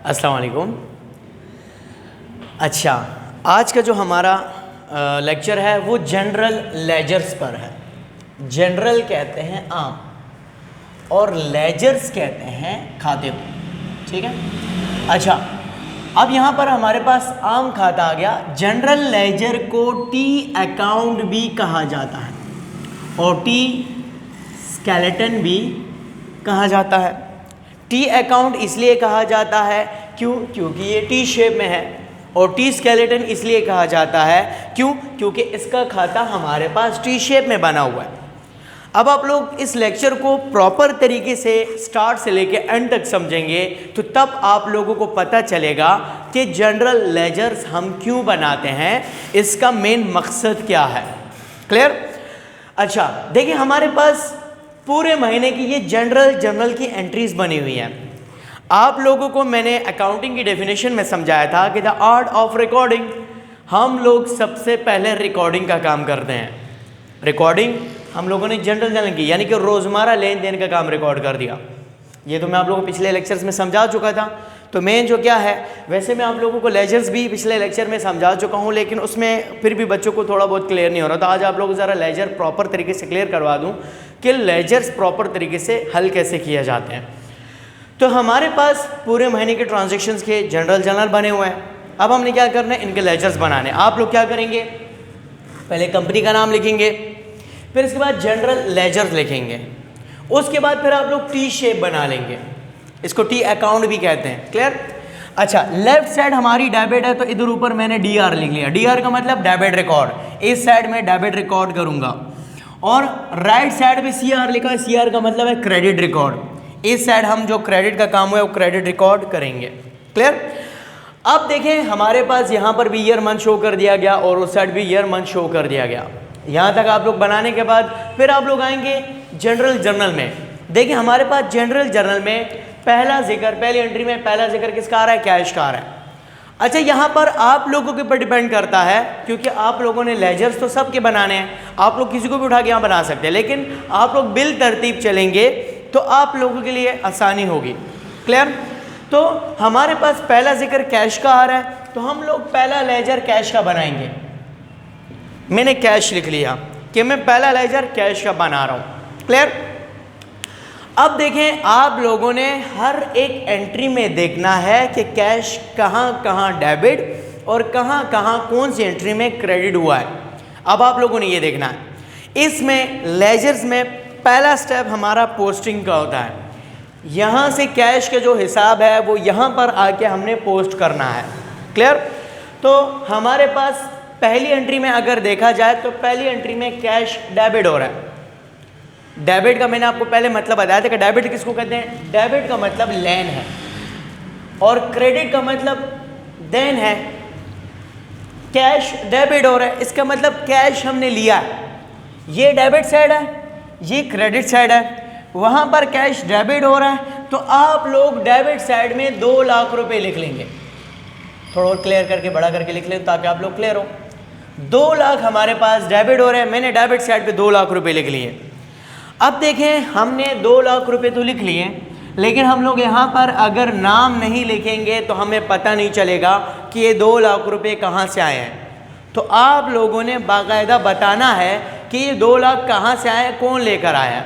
अस्सलाम वालेकुम। अच्छा, आज का जो हमारा लेक्चर है वो जनरल लेजर्स पर है। जनरल कहते हैं आम और लेजर्स कहते हैं खाते को, ठीक है। अच्छा, अब यहाँ पर हमारे पास आम खाता आ गया। जनरल लेजर को टी अकाउंट भी कहा जाता है और टी स्केलेटन भी कहा जाता है। टी अकाउंट इसलिए कहा जाता है क्योंकि ये टी शेप में है, और टी स्केलेटन इसलिए कहा जाता है क्योंकि इसका खाता हमारे पास टी शेप में बना हुआ है। अब आप लोग इस लेक्चर को प्रॉपर तरीके से स्टार्ट से लेके एंड तक समझेंगे तो तब आप लोगों को पता चलेगा कि जनरल लेजर्स हम क्यों बनाते हैं, इसका मेन मकसद क्या है। क्लियर? अच्छा, देखिए हमारे पास पूरे महीने की ये जर्नल की एंट्रीज बनी हुई हैं। आप लोगों को मैंने अकाउंटिंग की डेफिनेशन में समझाया था कि द आर्ट ऑफ रिकॉर्डिंग, हम लोग सबसे पहले रिकॉर्डिंग का काम करते हैं। रिकॉर्डिंग हम लोगों ने जर्नल की, यानी कि रोज़मर्रा लेन देन का काम रिकॉर्ड कर दिया। ये तो मैं आप लोगों को पिछले लेक्चर्स में समझा चुका था। तो मेन जो क्या है, वैसे मैं आप लोगों को लेजर्स भी पिछले लेक्चर में समझा चुका हूँ, लेकिन उसमें फिर भी बच्चों को थोड़ा बहुत क्लियर नहीं हो रहा। तो आज आप लोगों को ज़रा लेजर प्रॉपर तरीके से क्लियर करवा दूँ कि लेजर्स प्रॉपर तरीके से हल कैसे किए जाते हैं। तो हमारे पास पूरे महीने के ट्रांजेक्शन्स के जर्नल बने हुए हैं। अब हमने क्या करना है, इनके लेजर्स बनाने। आप लोग क्या करेंगे, पहले कंपनी का नाम लिखेंगे, फिर इसके बाद जनरल लेजर्स लिखेंगे, उसके बाद फिर आप लोग टी शेप बना लेंगे। इसको टी अकाउंट भी कहते हैं। क्लियर? अच्छा, लेफ्ट साइड हमारी डेबिट है तो इधर ऊपर मैंने डी आर लिख लिया। डी आर का मतलब डेबिट रिकॉर्ड, इस साइड में डेबिट रिकॉर्ड करूंगा। और राइट साइड में सी आर लिखा, सी आर का मतलब है क्रेडिट रिकॉर्ड। इस साइड हम जो क्रेडिट का काम हुआ है वो क्रेडिट रिकॉर्ड करेंगे। क्लियर? अब देखें हमारे पास यहाँ पर भी ईयर मंथ शो कर दिया गया और उस साइड भी ईयर मंथ शो कर दिया गया। यहाँ तक आप लोग बनाने के बाद फिर आप लोग आएंगे जनरल जर्नल में। देखिए हमारे पास जनरल जर्नल में पहला जिक्र, पहली एंट्री में पहला जिक्र किसका आ रहा है, कैश का आ रहा है। अच्छा, यहाँ पर आप लोगों के ऊपर डिपेंड करता है, क्योंकि आप लोगों ने लेजर्स तो सबके बनाने हैं। आप लोग किसी को भी उठा के यहाँ बना सकते हैं, लेकिन आप लोग बिल तरतीब चलेंगे तो आप लोगों के लिए आसानी होगी। क्लियर? तो हमारे पास पहला जिक्र कैश का आ रहा है, तो हम लोग पहला लेजर कैश का बनाएंगे। मैंने कैश लिख लिया कि मैं पहला लेजर कैश का बना रहा हूँ। क्लियर? अब देखें आप लोगों ने हर एक एंट्री में देखना है कि कैश कहाँ कहाँ डेबिट और कहाँ कहाँ कौन सी एंट्री में क्रेडिट हुआ है। अब आप लोगों ने ये देखना है। इसमें लेजर्स में पहला स्टेप हमारा पोस्टिंग का होता है। यहाँ से कैश का जो हिसाब है वो यहाँ पर आके हमने पोस्ट करना है। क्लियर? तो हमारे पास पहली एंट्री में अगर देखा जाए तो पहली एंट्री में कैश डेबिट हो रहा है। डेबिट का मैंने आपको पहले मतलब बताया था कि डेबिट किसको कहते हैं। डेबिट का मतलब लेन है और क्रेडिट का मतलब देन है। कैश डेबिट हो रहा है, इसका मतलब कैश हमने लिया है। ये डेबिट साइड है, ये क्रेडिट साइड है। वहाँ पर कैश डेबिट हो रहा है तो आप लोग डेबिट साइड में 2 लाख रुपए लिख लेंगे। थोड़ा और क्लियर करके बड़ा करके लिख लें ताकि आप लोग क्लियर हो। 2 लाख हमारे पास डेबिट हो रहे हैं, मैंने डेबिट साइड पे 2 लाख रुपए लिख लिए। अब देखें हमने 2 लाख रुपए तो लिख लिए, लेकिन हम लोग यहाँ पर अगर नाम नहीं लिखेंगे तो हमें पता नहीं चलेगा कि ये 2 लाख रुपए कहाँ से आए हैं। तो आप लोगों ने बाकायदा बताना है कि ये 2 लाख कहाँ से आए, कौन लेकर आया है,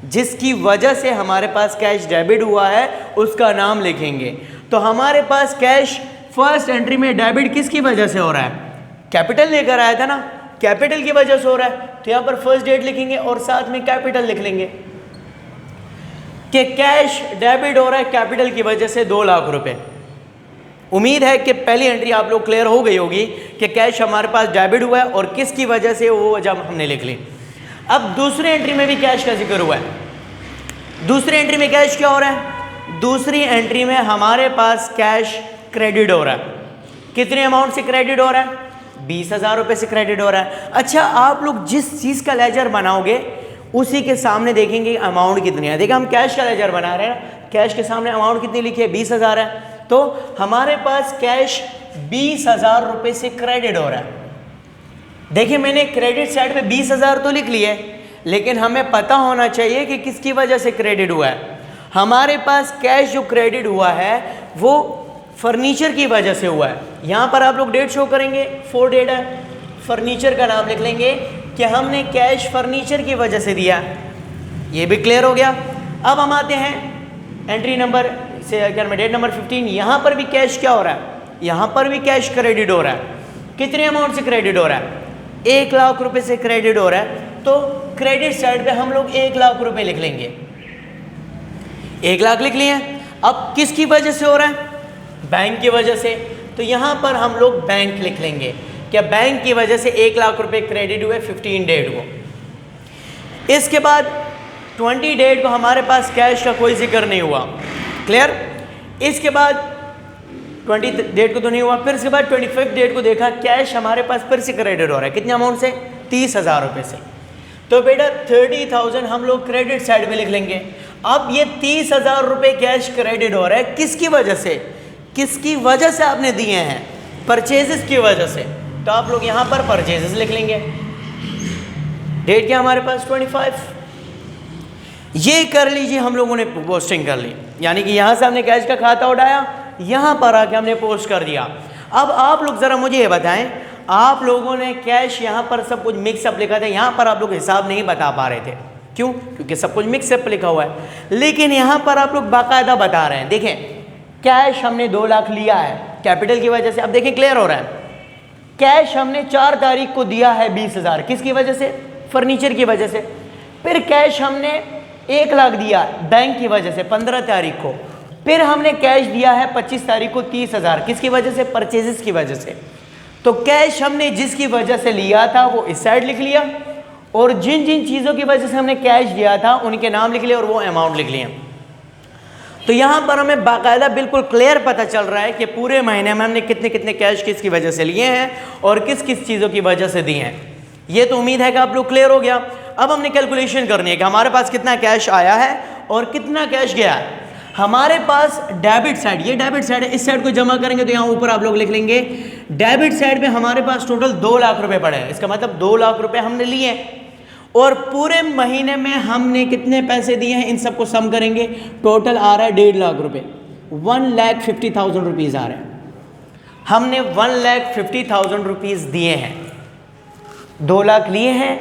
जिसकी वजह से हमारे पास कैश डेबिट हुआ है उसका नाम लिखेंगे। तो हमारे पास कैश फर्स्ट एंट्री में डेबिट किसकी वजह से हो रहा है, कैपिटल लेकर आया था ना, कैपिटल की वजह से हो रहा है। तो यहाँ पर फर्स्ट डेट लिखेंगे और साथ में कैपिटल लिख लेंगे कि कैश डेबिट हो रहा है कैपिटल की वजह से 2 लाख रुपए। उम्मीद है कि पहली एंट्री आप लोग क्लियर हो गई होगी कि कैश हमारे पास डेबिट हुआ है और किसकी वजह से, वो वजह हमने लिख ली। अब दूसरी एंट्री में भी कैश का जिक्र हुआ है। दूसरी एंट्री में कैश क्या हो रहा है, दूसरी एंट्री में हमारे पास कैश क्रेडिट हो रहा है। कितने अमाउंट से क्रेडिट हो रहा है, 20,000 रुपये से क्रेडिट हो रहा है। अच्छा, आप लोग जिस चीज़ का लेजर बनाओगे उसी के सामने देखेंगे अमाउंट कितनी है। देखिए हम कैश का लेजर बना रहे हैं, कैश के सामने अमाउंट कितनी लिखी है, 20,000 है। तो हमारे पास कैश 20,000 रुपये से क्रेडिट हो रहा है। देखिए मैंने क्रेडिट साइड पे 20,000 तो लिख लिए, लेकिन हमें पता होना चाहिए कि किसकी वजह से क्रेडिट हुआ है। हमारे पास कैश जो क्रेडिट हुआ है वो फर्नीचर की वजह से हुआ है। यहाँ पर आप लोग डेट शो करेंगे, 4 डेट है, फर्नीचर का नाम लिख लेंगे कि हमने कैश फर्नीचर की वजह से दिया। ये भी क्लियर हो गया। अब हम आते हैं एंट्री नंबर से, अगर मैं डेट नंबर 15, यहाँ पर भी कैश क्या हो रहा है, यहाँ पर भी कैश क्रेडिट हो रहा है। कितने अमाउंट से क्रेडिट हो रहा है, 1 लाख रुपए से क्रेडिट हो रहा है। तो क्रेडिट साइड पे हम लोग 1 लाख रुपए लिख लेंगे, 1 लाख लिख लिए। अब किसकी वजह से हो रहा है, बैंक की वजह से। तो यहाँ पर हम लोग बैंक लिख लेंगे, क्या बैंक की वजह से 1 लाख रुपए क्रेडिट हुए 15 डेट को। इसके बाद 20 डेट को हमारे पास कैश का कोई जिक्र नहीं हुआ, क्लियर। इसके बाद 20 डेट को तो नहीं हुआ, फिर इसके बाद 25 डेट को देखा, कैश हमारे पास फिर से क्रेडिट हो रहा है। कितने अमाउंट से, 30,000 रुपये से। तो बेटा 30,000 हम लोग क्रेडिट साइड में लिख लेंगे। अब ये 30,000 रुपये कैश क्रेडिट हो रहा है, किसकी वजह से, किसकी वजह से आपने दिए हैं, परचेजेस की वजह से। तो आप लोग यहाँ पर परचेजेस लिख लेंगे। डेट क्या हमारे पास, 25। ये कर लीजिए, हम लोगों ने पोस्टिंग कर ली, यानी कि यहाँ से हमने कैश का खाता उठाया, यहाँ पर आके हमने पोस्ट कर दिया। अब आप लोग ज़रा मुझे ये बताएं, आप लोगों ने कैश यहाँ पर सब कुछ मिक्सअप लिखा था, यहाँ पर आप लोग हिसाब नहीं बता पा रहे थे, क्यों, क्योंकि सब कुछ मिक्सअप लिखा हुआ है। लेकिन यहाँ पर आप लोग बाकायदा बता रहे हैं। देखें, कैश हमने 2 लाख लिया है कैपिटल की वजह से। अब देखें क्लियर हो रहा है, कैश हमने 4 तारीख को दिया है 20,000, किसकी वजह से, फर्नीचर की वजह से। फिर कैश हमने 1 लाख दिया बैंक की वजह से 15 तारीख को। फिर हमने कैश दिया है 25 तारीख को 30,000, किसकी वजह से, परचेजेस की वजह से। तो कैश हमने जिसकी वजह से लिया था वो इस साइड लिख लिया, और जिन जिन चीज़ों की वजह से हमने कैश दिया था उनके नाम लिख लिए और वो अमाउंट लिख लिए। तो यहाँ पर हमें बाकायदा बिल्कुल क्लियर पता चल रहा है कि पूरे महीने में हमने कितने कितने कैश किसकी वजह से लिए हैं और किस किस चीज़ों की वजह से दिए हैं। ये तो उम्मीद है कि आप लोग क्लियर हो गया। अब हमने कैलकुलेशन करनी है कि हमारे पास कितना कैश आया है और कितना कैश गया है। हमारे पास डेबिट साइड, ये डेबिट साइड है, इस साइड को जमा करेंगे तो यहाँ ऊपर आप लोग लिख लेंगे डेबिट साइड पे हमारे पास टोटल 2 लाख रुपए पड़े हैं। इसका मतलब 2 लाख रुपए हमने लिए और पूरे महीने में हमने कितने पैसे दिए हैं, इन सबको सम करेंगे, टोटल आ रहा है 1.5 लाख रुपए, 1,50,000 रुपीज़ आ रहे हैं। हमने 1,50,000 रुपीज़ दिए हैं, 2 लाख लिए हैं,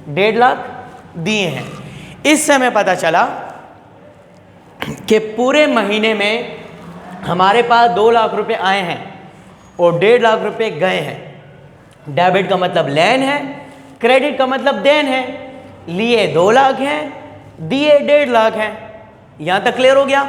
1.5 लाख दिए हैं। इससे हमें पता चला कि पूरे महीने में हमारे पास 2 लाख रुपए आए हैं और 1.5 लाख रुपए गए हैं। डेबिट का मतलब लेन है, क्रेडिट का मतलब देन है। लिए 2 लाख हैं, दिए 1.5 लाख हैं। यहाँ तक क्लियर हो गया।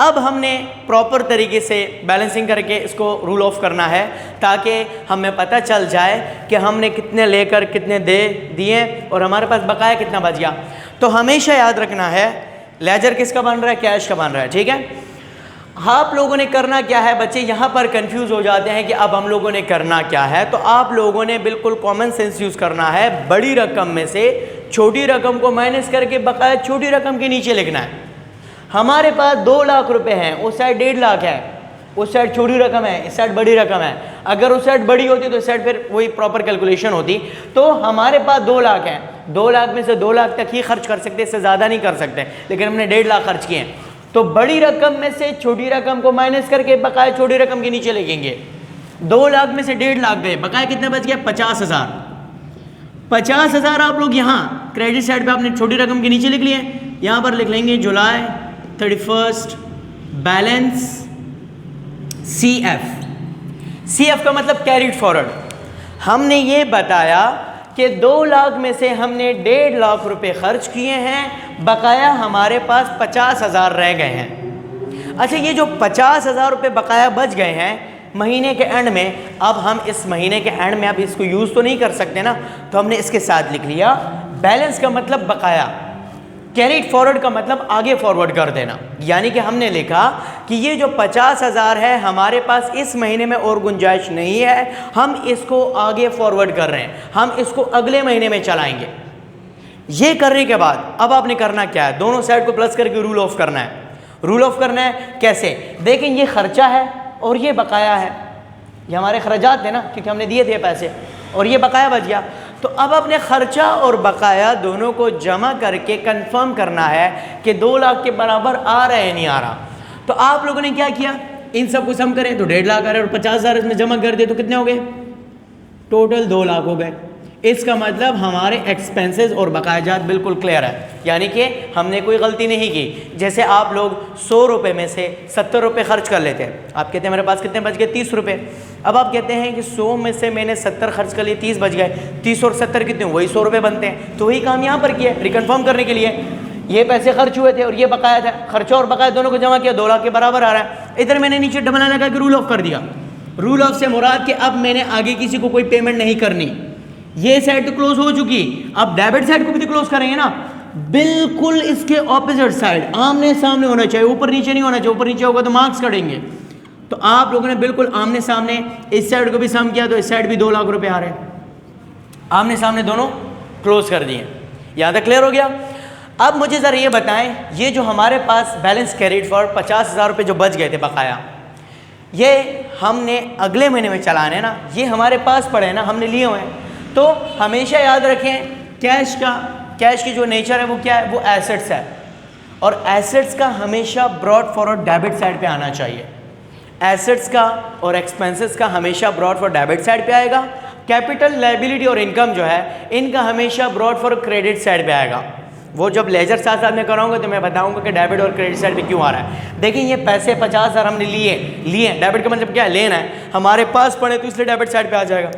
अब हमने प्रॉपर तरीके से बैलेंसिंग करके इसको रूल ऑफ करना है ताकि हमें पता चल जाए कि हमने कितने लेकर कितने दे दिए और हमारे पास बकाया कितना बच गया। तो हमेशा याद रखना है लेजर किसका बन रहा है, कैश का बन रहा है, ठीक है। आप लोगों ने करना क्या है बच्चे, यहाँ पर कंफ्यूज हो जाते हैं कि अब हम लोगों ने करना क्या है। तो आप लोगों ने बिल्कुल कॉमन सेंस यूज़ करना है। बड़ी रकम में से छोटी रकम को माइनस करके बकाया छोटी रकम के नीचे लिखना है। हमारे पास 2 लाख रुपए हैं, उस साइड 1.5 लाख है, उस साइड छोटी रकम है, इस साइड बड़ी रकम है। अगर उस साइड बड़ी होती तो इस साइड फिर वही प्रॉपर कैलकुलेशन होती। तो हमारे पास 2 लाख है, 2 लाख में से 2 लाख तक ही खर्च कर सकते, इससे ज़्यादा नहीं कर सकते, लेकिन हमने 1.5 लाख खर्च किए हैं। तो बड़ी रकम में से छोटी रकम को माइनस करके बकाया छोटी रकम के नीचे लिखेंगे। 2 लाख में से 1.5 लाख गए, बकाया कितना बच गया, 50,000। 50,000 आप लोग यहाँ क्रेडिट साइड पे आपने छोटी रकम के नीचे लिख लिए, यहाँ पर लिख लेंगे जुलाई 31 बैलेंस CF। CF का मतलब कैरिड फॉरवर्ड। हमने ये बताया कि 2 लाख में से हमने 1.5 लाख रुपए खर्च किए हैं, बकाया हमारे पास 50,000 रह गए हैं। अच्छा, ये जो 50,000 रुपये बकाया बच गए हैं महीने के एंड में, अब हम इस महीने के एंड में अब इसको यूज़ तो नहीं कर सकते ना, तो हमने इसके साथ लिख लिया बैलेंस का मतलब बकाया, कैरिड फॉरवर्ड का मतलब आगे फॉरवर्ड कर देना। यानी कि हमने लिखा कि ये जो 50,000 है हमारे पास इस महीने में और गुंजाइश नहीं है, हम इसको आगे फॉरवर्ड कर रहे हैं, हम इसको अगले महीने में चलाएंगे। ये करने के बाद अब आपने करना क्या है, दोनों साइड को प्लस करके रूल ऑफ करना है। रूल ऑफ करना है कैसे, देखें ये खर्चा है और ये बकाया है, ये हमारे खर्चात थे ना, क्योंकि हमने दिए थे पैसे, और ये बकाया बच गया। तो अब अपने खर्चा और बकाया दोनों को जमा करके कंफर्म करना है कि 2 लाख के बराबर आ रहा है नहीं आ रहा। तो आप लोगों ने क्या किया, इन सब को सम करें तो 1.5 लाख आ रहा है, और 50,000 इसमें जमा कर दे तो कितने हो गए, टोटल 2 लाख हो गए। इसका मतलब हमारे एक्सपेंसेस और बकायाजात बिल्कुल क्लियर है, यानी कि हमने कोई गलती नहीं की। जैसे आप लोग 100 रुपये में से 70 रुपये खर्च कर लेते हैं, आप कहते हैं मेरे पास कितने बच गए, 30 रुपये। अब आप कहते हैं कि 100 में से मैंने 70 खर्च कर लिए, 30 बच गए, 30 और 70 कितने, वही 100 रुपये बनते हैं। तो वही काम यहाँ पर किया, रिकन्फर्म करने के लिए ये पैसे खर्च हुए थे और ये बकाया था, खर्चा और बकाया दोनों को जमा किया, 2 लाख के बराबर आ रहा है। इधर मैंने नीचे डबल लगा के रूल ऑफ कर दिया। रूल ऑफ से मुराद कि अब मैंने आगे किसी को कोई पेमेंट नहीं करनी, ये साइड तो क्लोज हो चुकी, अब डेबिट साइड को भी तो क्लोज करेंगे ना, बिल्कुल इसके ऑपोजिट साइड आमने सामने होना चाहिए, ऊपर नीचे नहीं होना चाहिए, ऊपर नीचे होगा तो मार्क्स कटेंगे। तो आप लोगों ने बिल्कुल आमने सामने इस साइड को भी सम किया तो इस साइड भी 2 लाख रुपए आ रहे हैं, आमने सामने दोनों क्लोज कर दिए। यहाँ तक क्लियर हो गया। अब मुझे ज़रा ये बताएं, ये जो हमारे पास बैलेंस कैरिड फॉरवर्ड 50,000 रुपये जो बच गए थे बकाया, ये हमने अगले महीने में चलाने ना, ये हमारे पास पड़े हैं ना, हमने लिए हुए हैं। तो हमेशा याद रखें कैश की जो नेचर है वो क्या है, वो एसेट्स है, और एसेट्स का हमेशा ब्रॉड फॉरवर्ड डेबिट साइड पे आना चाहिए। एसेट्स का और एक्सपेंसेस का हमेशा ब्रॉड फॉर डेबिट साइड पे आएगा। कैपिटल, लायबिलिटी और इनकम जो है इनका हमेशा ब्रॉड फॉर क्रेडिट साइड पे आएगा। वो जब लेजर साथ साथ में कराऊंगा तो मैं बताऊंगा कि डेबिट और क्रेडिट साइड पे क्यों आ रहा है। देखिए ये पैसे 50,000 हमने लिए, डेबिट का मतलब क्या है, लेना है, हमारे पास पड़े तो इसलिए डेबिट साइड पे आ जाएगा।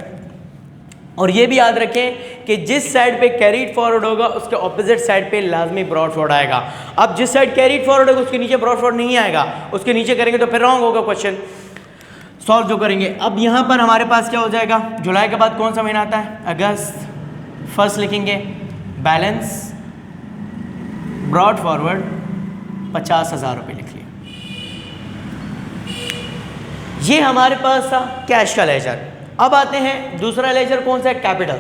और ये भी याद रखें कि जिस साइड पे कैरीड फॉरवर्ड होगा उसके ऑपोजिट साइड पे लाजमी ब्रॉड फॉरवर्ड आएगा। अब जिस साइड कैरीड फॉरवर्ड होगा उसके नीचे ब्रॉड फॉरवर्ड नहीं आएगा, उसके नीचे करेंगे तो फिर रॉन्ग होगा क्वेश्चन सॉल्व जो करेंगे। अब यहाँ पर हमारे पास क्या हो जाएगा, जुलाई के बाद कौन सा महीना आता है, अगस्त। फर्स्ट लिखेंगे बैलेंस ब्रॉड फॉरवर्ड 50,000 रुपये लिख लिया। ये हमारे पास था कैश का लेजर। अब आते हैं दूसरा लेजर कौन सा है, कैपिटल।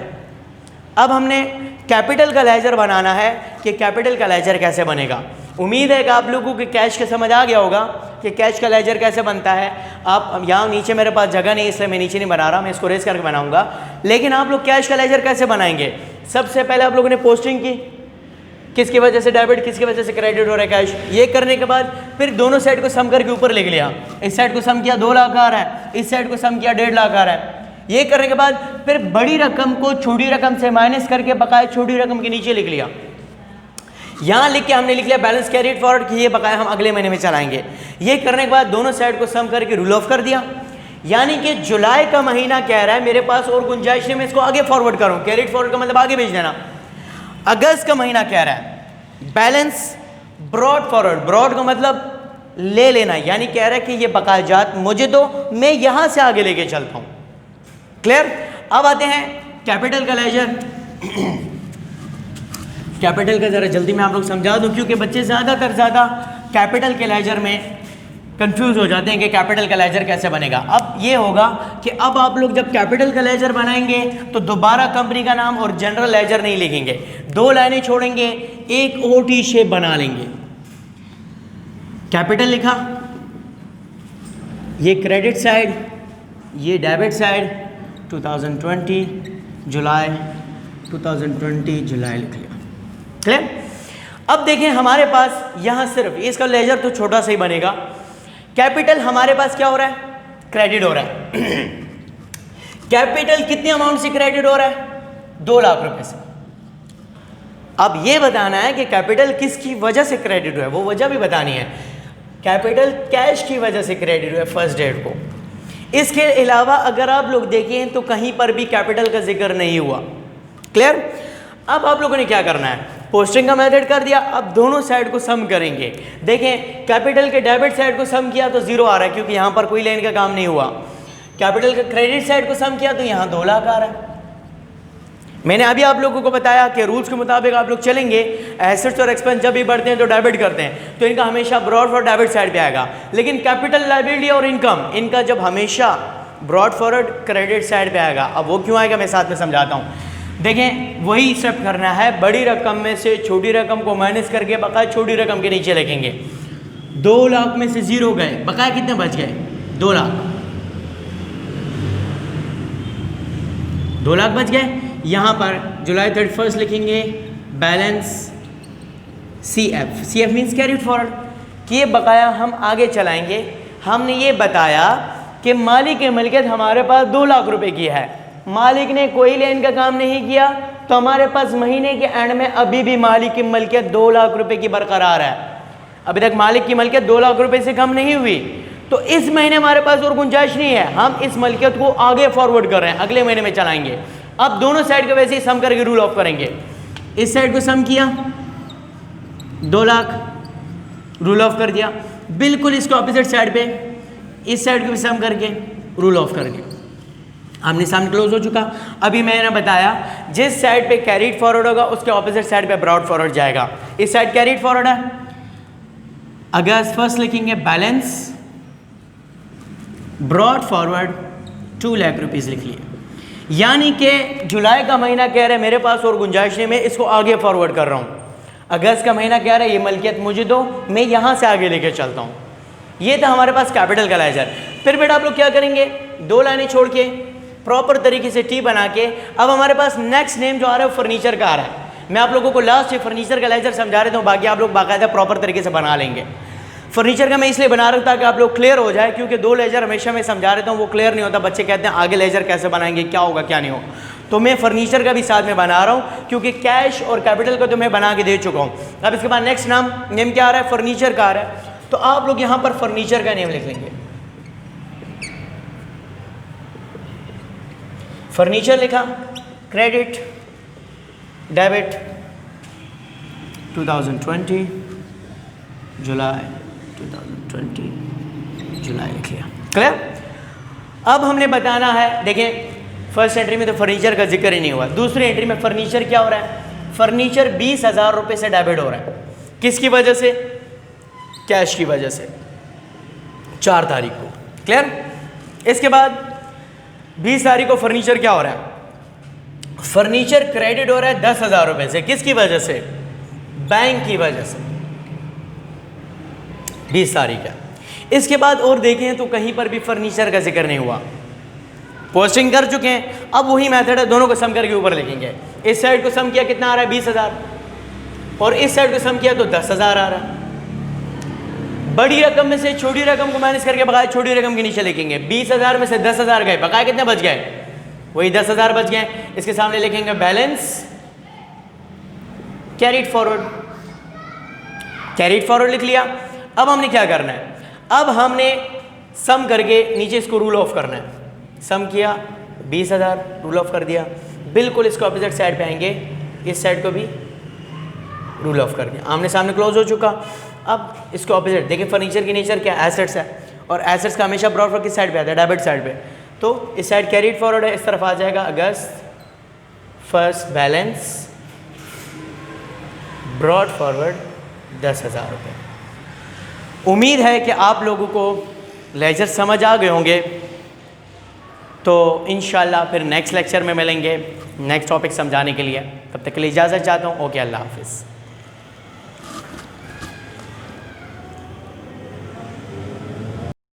अब हमने कैपिटल का लेजर बनाना है कि कैपिटल का लेजर कैसे बनेगा। उम्मीद है कि आप लोगों को कैश का समझ आ गया होगा कि कैश का लेजर कैसे बनता है। आप यहाँ नीचे मेरे पास जगह नहीं इसलिए मैं नीचे नहीं बना रहा, मैं इसको रेस करके बनाऊंगा। लेकिन आप लोग कैश का लेजर कैसे बनाएंगे, सबसे पहले आप लोगों ने पोस्टिंग की, किसकी वजह से डेबिट, किसकी वजह से क्रेडिट हो रहा है कैश। ये करने के बाद फिर दोनों साइड को सम करके ऊपर लिख लिया। इस साइड को सम किया 2 लाख आ रहा है, इस साइड को सम किया 1.5 लाख आ रहा है। ये करने के बाद फिर बड़ी रकम को छोटी रकम से माइनस करके बकाया छोटी रकम के नीचे लिख लिया। यहाँ लिख के हमने लिख लिया बैलेंस कैरिड फॉरवर्ड कि ये बकाया हम अगले महीने में चलाएंगे। ये करने के बाद दोनों साइड को सम करके रूल ऑफ कर दिया। यानी कि जुलाई का महीना कह रहा है मेरे पास और गुंजाइश नहीं, मैं इसको आगे फॉरवर्ड करूँ, कैरिड फॉरवर्ड का मतलब आगे भेज देना। अगस्त का महीना कह रहा है बैलेंस ब्रॉड फॉरवर्ड, ब्रॉड का मतलब ले लेना, यानी कह रहा है कि ये बकायाजात मुझे दो, मैं यहां से आगे लेके चलता हूं। क्लियर। अब आते हैं कैपिटल का लेजर। कैपिटल का जरा जल्दी मैं आप लोग समझा दूं क्योंकि बच्चे ज़्यादा कैपिटल के लेजर में कंफ्यूज हो जाते हैं कि कैपिटल का लेजर कैसे बनेगा। अब ये होगा कि अब आप लोग जब कैपिटल का लेजर बनाएंगे तो दोबारा कंपनी का नाम और जनरल लेजर नहीं लिखेंगे, 2 लाइनें छोड़ेंगे, एक ओटी शेप बना लेंगे। कैपिटल लिखा, ये क्रेडिट साइड, ये डेबिट साइड, 2020 जुलाई 2020 जुलाई लिख लिया। क्लियर। अब देखें हमारे पास यहां सिर्फ इसका लेजर तो छोटा सा ही बनेगा। कैपिटल हमारे पास क्या हो रहा है, क्रेडिट हो रहा है। कैपिटल कितने अमाउंट से क्रेडिट हो रहा है, 2 लाख रुपए से। अब ये बताना है कि कैपिटल किसकी वजह से क्रेडिट हुआ है, वो वजह भी बतानी है। कैपिटल कैश की वजह से क्रेडिट हुआ है फर्स्ट डेट को। इसके अलावा अगर आप लोग देखें तो कहीं पर भी कैपिटल का जिक्र नहीं हुआ। क्लियर। अब आप लोगों ने क्या करना है, पोस्टिंग का मेथड कर दिया। अब दोनों साइड को सम करेंगे। देखें कैपिटल के डेबिट साइड को सम किया तो 0 आ रहा है क्योंकि यहाँ पर कोई लेन का काम नहीं हुआ। कैपिटल के क्रेडिट साइड को सम किया तो यहाँ 2 लाख आ रहा है। मैंने अभी आप लोगों को बताया कि रूल्स के मुताबिक आप लोग चलेंगे, एसेट्स और एक्सपेंस जब भी बढ़ते हैं तो डेबिट करते हैं तो इनका हमेशा ब्रॉड फॉर डेबिट साइड पे आएगा। लेकिन कैपिटल, लायबिलिटी और इनकम इनका जब हमेशा ब्रॉड फॉरवर्ड क्रेडिट साइड पे आएगा। अब वो क्यों आएगा मैं साथ में समझाता हूँ। देखें वही स्टेप करना है, बड़ी रकम में से छोटी रकम को माइनस करके बकाया छोटी रकम के नीचे लिखेंगे। 2 लाख में से 0 गए, बकाया कितने बच गए, 2 लाख। 2 लाख बच गए। यहाँ पर जुलाई 31 लिखेंगे balance CF। CF means carried forward कि ये बकाया हम आगे चलाएंगे, हमने ये बताया कि मालिक की मिल्कियत हमारे पास 2 लाख रुपए की है, मालिक ने कोई लेन का काम नहीं किया, तो हमारे पास महीने के एंड में अभी भी मालिक की मिल्कियत 2 लाख रुपए की बरकरार है। अभी तक मालिक की मिल्कियत 2 लाख रुपए से कम नहीं हुई, तो इस महीने हमारे पास और गुंजाइश नहीं है, हम इस मिल्कियत को आगे फॉरवर्ड कर रहे हैं, अगले महीने में चलाएंगे। अब दोनों साइड को वैसे ही सम करके रूल ऑफ करेंगे। इस साइड को सम किया 2 लाख, रूल ऑफ कर दिया, बिल्कुल इसको ऑपोजिट साइड पे इस साइड को भी सम करके रूल ऑफ करके आमने सामने क्लोज हो चुका। अभी मैंने बताया जिस साइड पे कैरीड फॉरवर्ड होगा उसके ऑपोजिट साइड पे ब्रॉड फॉरवर्ड जाएगा। इस साइड कैरीड फॉरवर्ड है, अगस्त फर्स्ट लिखेंगे balance brought forward 2 lakh rupees लिख लिए, यानी कि जुलाई का महीना कह रहा है मेरे पास और गुंजाइश नहीं, मैं इसको आगे फॉरवर्ड कर रहा हूँ। अगस्त का महीना कह रहा है ये मलकियत मुझे दो, मैं यहाँ से आगे लेके चलता हूँ। ये था हमारे पास कैपिटल का लेजर। फिर बेटा आप लोग क्या करेंगे, 2 लाइनें छोड़ के प्रॉपर तरीके से टी बना के, अब हमारे पास नेक्स्ट नेम जो आ रहा है वो फर्नीचर का आ रहा है। मैं आप लोगों को लास्ट ये फर्नीचर का लेजर समझा रहा हूँ, बाकी आप लोग बाकायदा प्रॉपर तरीके से बना लेंगे। फर्नीचर का मैं इसलिए बना रहा हूँ ताकि आप लोग क्लियर हो जाए, क्योंकि 2 लेजर हमेशा मैं समझा रहता हूँ वो क्लियर नहीं होता, बच्चे कहते हैं आगे लेजर कैसे बनाएंगे, क्या होगा क्या नहीं होगा। तो मैं फर्नीचर का भी साथ में बना रहा हूँ, क्योंकि कैश और कैपिटल का तो मैं बना के दे चुका हूँ। अब इसके बाद नेक्स्ट नेम क्या आ रहा है, फर्नीचर का आ रहा है, तो आप लोग यहाँ पर फर्नीचर का नेम लिख लेंगे। फर्नीचर लिखा, क्रेडिट डेबिट 2020 जुलाई 2020 जुलाई लिख लिया, क्लियर। अब हमने बताना है, देखें फर्स्ट एंट्री में तो फर्नीचर का जिक्र ही नहीं हुआ, दूसरी एंट्री में फर्नीचर क्या हो रहा है, फर्नीचर 20,000 रुपये से डेबिट हो रहा है। किसकी वजह से, कैश की वजह से, 4 तारीख को, क्लियर। इसके बाद 20 तारीख को फर्नीचर क्या हो रहा है, फर्नीचर क्रेडिट हो रहा है 10,000 रुपये से, किसकी वजह से, बैंक की वजह से, 20 तारीख है। इसके बाद और देखें तो कहीं पर भी फर्नीचर का जिक्र नहीं हुआ, पोस्टिंग कर चुके हैं। अब वही मेथड है, दोनों को सम करके ऊपर लिखेंगे। इस साइड को सम किया कितना आ रहा है 20,000, और इस साइड को सम किया तो 10,000 आ रहा है। बड़ी रकम में से छोटी रकम को माइनस करके बकाया छोटी रकम के नीचे लिखेंगे। 20,000 में से 10,000 गए, बकाया कितने बच गए, वही 10,000 बच गए। इसके सामने लिखेंगे balance carried forward, carried forward लिख लिया। अब हमने क्या करना है, अब हमने सम करके नीचे इसको रूल ऑफ करना है। सम किया 20,000, रूल ऑफ कर दिया, बिल्कुल इसको ऑपोजिट साइड पे आएंगे, इस साइड को भी रूल ऑफ कर दिया, आमने सामने क्लोज हो चुका। अब इसको ऑपोजिट देखिए, फर्नीचर की नेचर क्या, एसेट्स है, और एसेट्स का हमेशा ब्रॉड फॉरवर्ड किस साइड पे आता है, डेबिट साइड पे, तो इस साइड कैरीड फॉरवर्ड है, इस तरफ आ जाएगा अगस्त फर्स्ट बैलेंस ब्रॉड फॉरवर्ड 10,000 रुपये। उम्मीद है कि आप लोगों को लेजर समझ आ गए होंगे, तो इंशाल्लाह फिर नेक्स्ट लेक्चर में मिलेंगे नेक्स्ट टॉपिक समझाने के लिए। तब तक के लिए इजाज़त चाहता हूँ। ओके, अल्लाह हाफिज़।